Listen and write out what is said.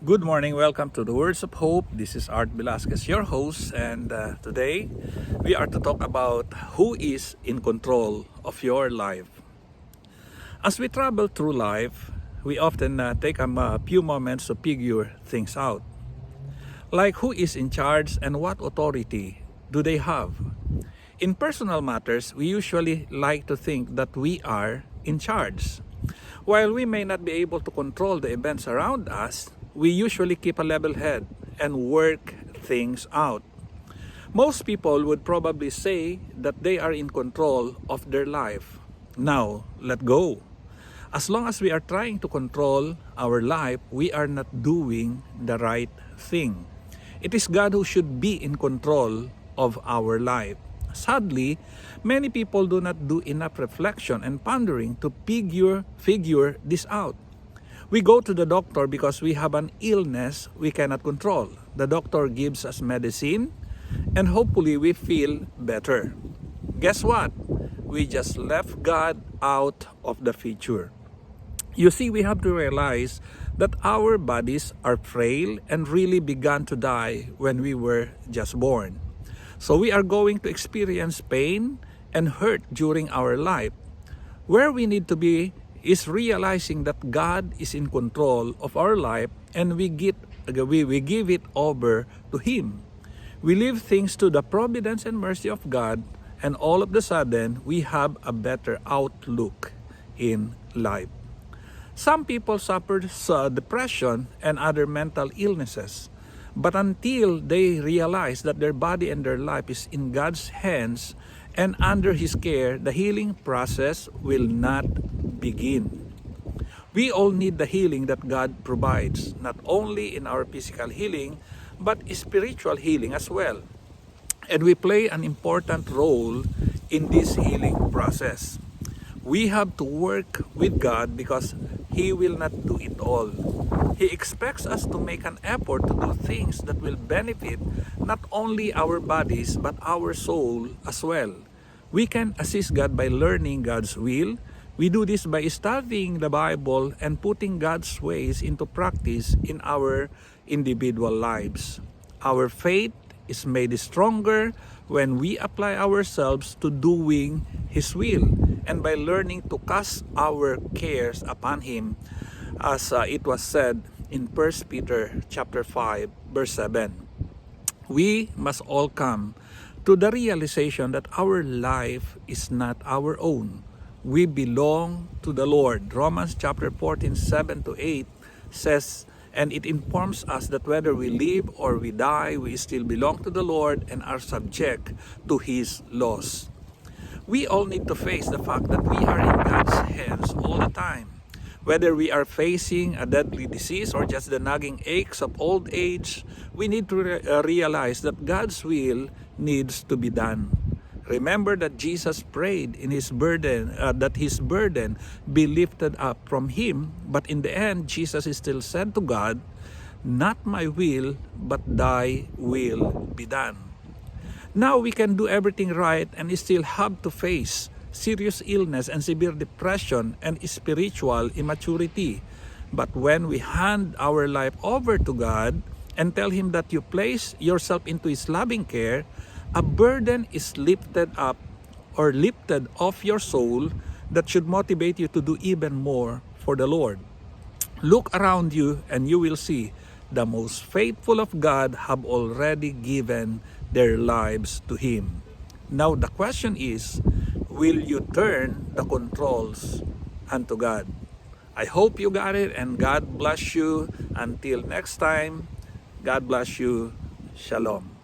Good morning, welcome to the Words of Hope. This is Art Velasquez, your host, and today we are to talk about who is in control of your life. As we travel through life, we often take a few moments to figure things out. Like who is in charge and what authority do they have? In personal matters, we usually like to think that we are in charge. While we may not be able to control the events around us, we usually keep a level head and work things out. Most people would probably say that they are in control of their life. Now, let go. As long as we are trying to control our life, we are not doing the right thing. It is God who should be in control of our life. Sadly, many people do not do enough reflection and pondering to figure this out. We go to the doctor because we have an illness we cannot control. The doctor gives us medicine and hopefully we feel better. Guess what? We just left God out of the picture. You see, we have to realize that our bodies are frail and really began to die when we were just born. So we are going to experience pain and hurt during our life. Where we need to be is realizing that God is in control of our life and we give it over to Him. We leave things to the providence and mercy of God, and all of a sudden we have a better outlook in life. Some people suffer depression and other mental illnesses. But until they realize that their body and their life is in God's hands and under His care, the healing process will not begin. We all need the healing that God provides, not only in our physical healing, but spiritual healing as well. And we play an important role in this healing process. We have to work with God because He will not do it all. He expects us to make an effort to do things that will benefit not only our bodies but our soul as well. We can assist God by learning God's will. We do this by studying the Bible and putting God's ways into practice in our individual lives. Our faith is made stronger when we apply ourselves to doing His will and by learning to cast our cares upon Him, as it was said in 1 Peter chapter 5 verse 7. We must all come to the realization that our life is not our own. We belong to the Lord. Romans chapter 14 7 to 8 says, and it informs us that whether we live or we die, we still belong to the Lord and are subject to His laws. We all need to face the fact that we are in God's hands all the time. Whether we are facing a deadly disease or just the nagging aches of old age, we need to realize that God's will needs to be done. Remember that Jesus prayed in His burden, that His burden be lifted up from Him. But in the end, Jesus still said to God, not my will, but thy will be done. Now we can do everything right and still have to face serious illness and severe depression and spiritual immaturity. But when we hand our life over to God and tell Him that you place yourself into His loving care, a burden is lifted up or lifted off your soul that should motivate you to do even more for the Lord. Look around you and you will see the most faithful of God have already given their lives to Him. Now the question is, will you turn the controls unto God? I hope you got it, and God bless you. Until next time, God bless you. Shalom.